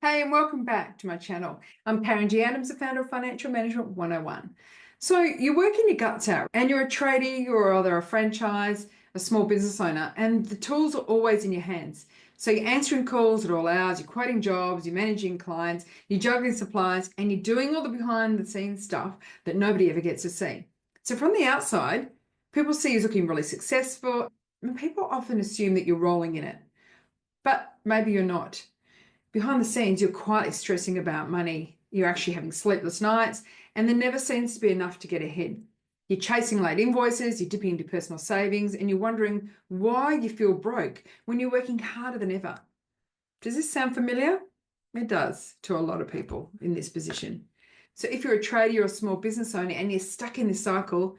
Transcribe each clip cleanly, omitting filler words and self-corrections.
Hey, and welcome back to my channel. I'm Karen G. Adams, the founder of Financial Management 101. So you're working your guts out and you're a tradie or either a franchise, a small business owner, and the tools are always in your hands. So you're answering calls at all hours, you're quoting jobs, you're managing clients, you're juggling supplies, and you're doing all the behind the scenes stuff that nobody ever gets to see. So from the outside, people see you looking really successful, and people often assume that you're rolling in it. But maybe you're not. Behind the scenes, you're quietly stressing about money. You're actually having sleepless nights, and there never seems to be enough to get ahead. You're chasing late invoices, you're dipping into personal savings, and you're wondering why you feel broke when you're working harder than ever. Does this sound familiar? It does to a lot of people in this position. So if you're a trader or a small business owner and you're stuck in this cycle,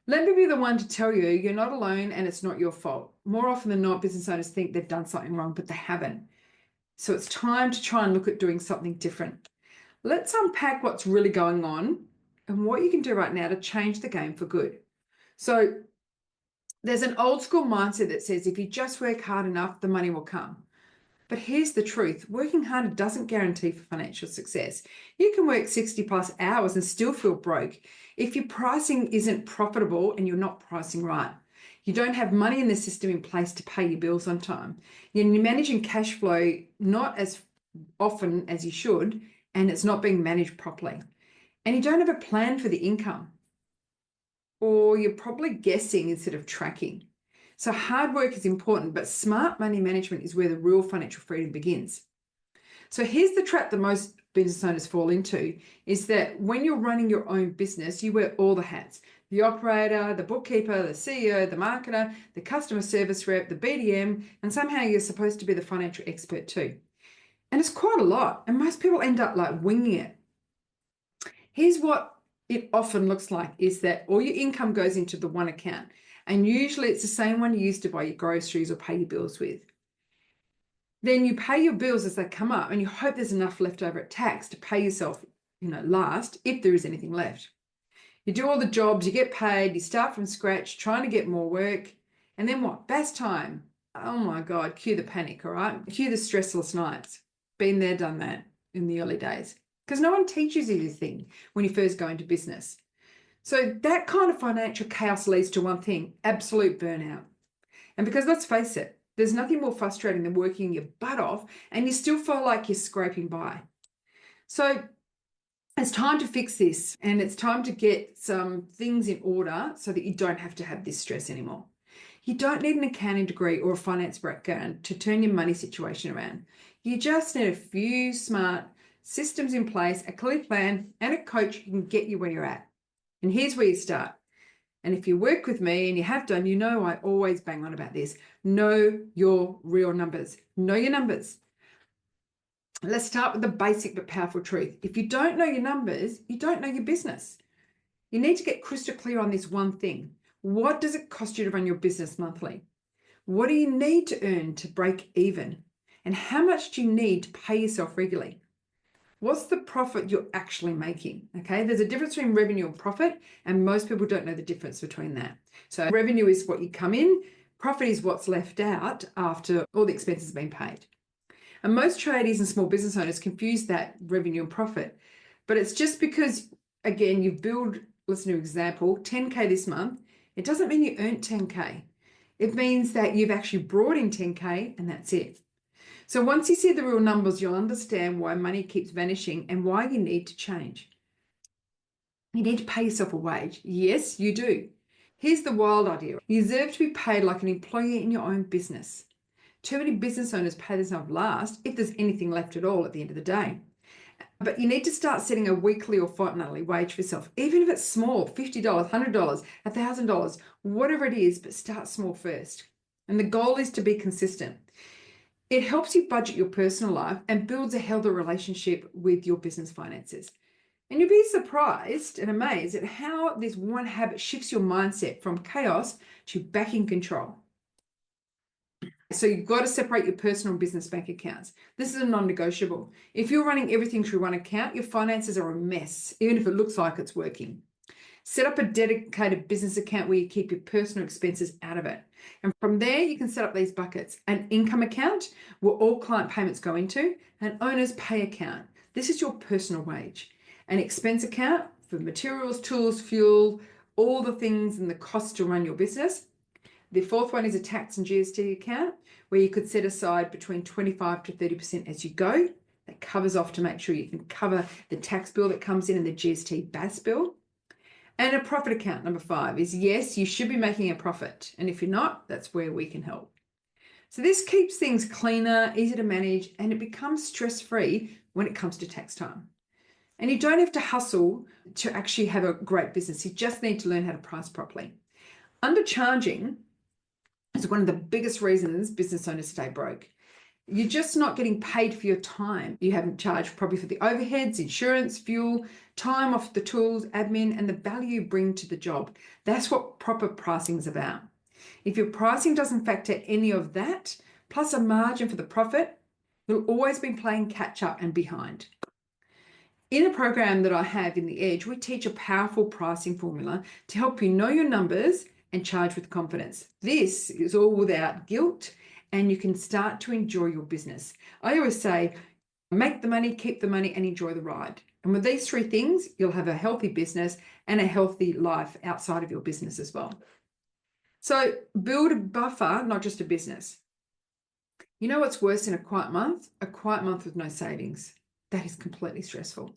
let me be the one to tell you you're not alone and it's not your fault. More often than not, business owners think they've done something wrong, but they haven't. So it's time to try and look at doing something different. Let's unpack what's really going on and what you can do right now to change the game for good. So there's an old school mindset that says if you just work hard enough, the money will come. But here's the truth, working harder doesn't guarantee for financial success. You can work 60 plus hours and still feel broke if your pricing isn't profitable and you're not pricing right. You don't have money in the system in place to pay your bills on time. You're managing cash flow not as often as you should, and it's not being managed properly. And you don't have a plan for the income, or you're probably guessing instead of tracking. So hard work is important, but smart money management is where the real financial freedom begins. So here's the trap that most business owners fall into is that when you're running your own business, you wear all the hats: the operator, the bookkeeper, the CEO, the marketer, the customer service rep, the BDM, and somehow you're supposed to be the financial expert too. And it's quite a lot, and most people end up like winging it. Here's what it often looks like is that all your income goes into the one account, and usually it's the same one you use to buy your groceries or pay your bills with. Then you pay your bills as they come up and you hope there's enough left over at tax to pay yourself, last, if there is anything left. You do all the jobs, you get paid, you start from scratch, trying to get more work. And then what? Best time. Oh my God, cue the panic, all right? Cue the stressless nights. Been there, done that in the early days. Because no one teaches you this thing when you first go into business. So that kind of financial chaos leads to one thing: absolute burnout. And because let's face it, there's nothing more frustrating than working your butt off and you still feel like you're scraping by. So it's time to fix this, and it's time to get some things in order so that you don't have to have this stress anymore. You don't need an accounting degree or a finance background to turn your money situation around. You just need a few smart systems in place, a clear plan, and a coach who can get you where you're at. And here's where you start. And if you work with me, and you have done, you know I always bang on about this. Know your real numbers. Know your numbers. Let's start with the basic but powerful truth. If you don't know your numbers, you don't know your business. You need to get crystal clear on this one thing. What does it cost you to run your business monthly? What do you need to earn to break even? And how much do you need to pay yourself regularly? What's the profit you're actually making? Okay, there's a difference between revenue and profit, and most people don't know the difference between that. So revenue is what you come in, profit is what's left out after all the expenses have been paid. And most tradies and small business owners confuse that revenue and profit. But it's just because, again, you build, listen to an example, 10K this month, it doesn't mean you earned 10K. It means that you've actually brought in 10K and that's it. So once you see the real numbers, you'll understand why money keeps vanishing and why you need to change. You need to pay yourself a wage. Yes, you do. Here's the wild idea. You deserve to be paid like an employee in your own business. Too many business owners pay themselves last, if there's anything left at all at the end of the day. But you need to start setting a weekly or fortnightly wage for yourself, even if it's small, $50, $100, $1,000, whatever it is, but start small first. And the goal is to be consistent. It helps you budget your personal life and builds a healthier relationship with your business finances. And you'll be surprised and amazed at how this one habit shifts your mindset from chaos to back in control. So you've got to separate your personal and business bank accounts. This is a non-negotiable. If you're running everything through one account, your finances are a mess, even if it looks like it's working. Set up a dedicated business account where you keep your personal expenses out of it. And from there, you can set up these buckets. An income account where all client payments go into, an owner's pay account. This is your personal wage. An expense account for materials, tools, fuel, all the things and the costs to run your business. The fourth one is a tax and GST account where you could set aside between 25 to 30% as you go. That covers off to make sure you can cover the tax bill that comes in and the GST BAS bill. And a profit account, number 5, is yes, you should be making a profit. And if you're not, that's where we can help. So this keeps things cleaner, easy to manage, and it becomes stress-free when it comes to tax time. And you don't have to hustle to actually have a great business. You just need to learn how to price properly. Undercharging is one of the biggest reasons business owners stay broke. You're just not getting paid for your time. You haven't charged probably for the overheads, insurance, fuel, time off the tools, admin, and the value you bring to the job. That's what proper pricing is about. If your pricing doesn't factor any of that, plus a margin for the profit, you'll always be playing catch up and behind. In a program that I have in The Edge, we teach a powerful pricing formula to help you know your numbers and charge with confidence. This is all without guilt, and you can start to enjoy your business. I always say, make the money, keep the money, and enjoy the ride. And with these 3 things, you'll have a healthy business and a healthy life outside of your business as well. So build a buffer, not just a business. You know what's worse than a quiet month? A quiet month with no savings. That is completely stressful.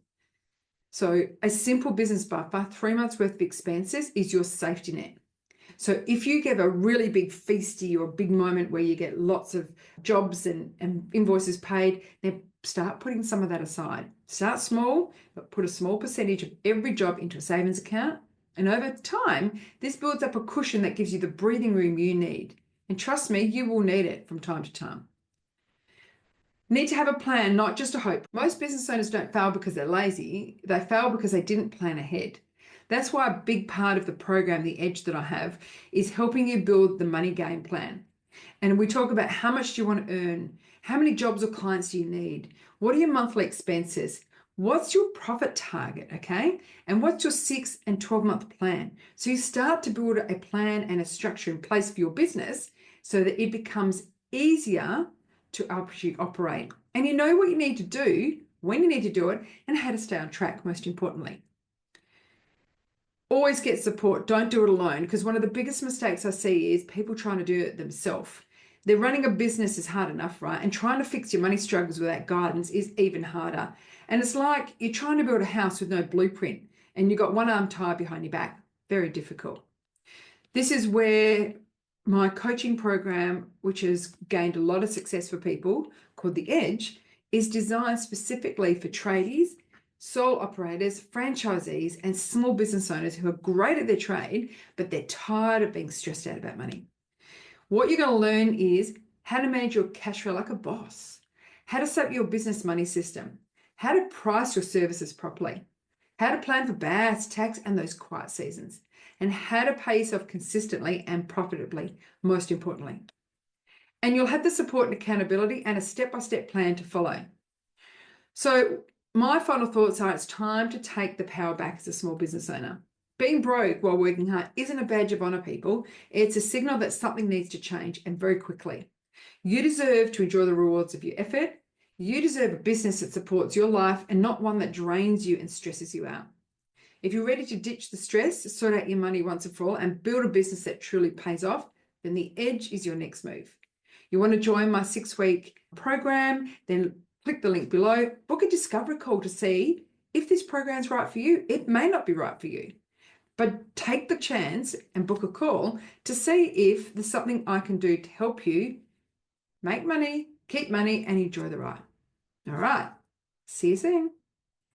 So a simple business buffer, 3 months worth of expenses, is your safety net. So if you get a really big feasty or a big moment where you get lots of jobs and invoices paid, then start putting some of that aside. Start small, but put a small percentage of every job into a savings account. And over time, this builds up a cushion that gives you the breathing room you need. And trust me, you will need it from time to time. Need to have a plan, not just a hope. Most business owners don't fail because they're lazy. They fail because they didn't plan ahead. That's why a big part of the program, The Edge, that I have, is helping you build the money game plan. And we talk about how much do you want to earn? How many jobs or clients do you need? What are your monthly expenses? What's your profit target, okay? And what's your 6 and 12-month plan? So you start to build a plan and a structure in place for your business so that it becomes easier to actually operate. And you know what you need to do, when you need to do it, and how to stay on track, most importantly. Always get support. Don't do it alone, because one of the biggest mistakes I see is people trying to do it themselves. They're running a business is hard enough, right? And trying to fix your money struggles without guidance is even harder. And it's like you're trying to build a house with no blueprint and you've got one arm tied behind your back. Very difficult. This is where my coaching program, which has gained a lot of success for people, called The Edge, is designed specifically for tradies, sole operators, franchisees, and small business owners who are great at their trade, but they're tired of being stressed out about money. What you're going to learn is how to manage your cash flow like a boss, how to set up your business money system, how to price your services properly, how to plan for BAS, tax, and those quiet seasons, and how to pay yourself consistently and profitably, most importantly. And you'll have the support and accountability and a step-by-step plan to follow. So my final thoughts are it's time to take the power back as a small business owner. Being broke while working hard isn't a badge of honor, people. It's a signal that something needs to change, and very quickly. You deserve to enjoy the rewards of your effort. You deserve a business that supports your life and not one that drains you and stresses you out. If you're ready to ditch the stress, sort out your money once and for all, and build a business that truly pays off, then The Edge is your next move. You want to join my 6-week program, then click the link below, book a discovery call to see if this program's right for you. It may not be right for you, but take the chance and book a call to see if there's something I can do to help you make money, keep money, and enjoy the ride. All right, see you soon.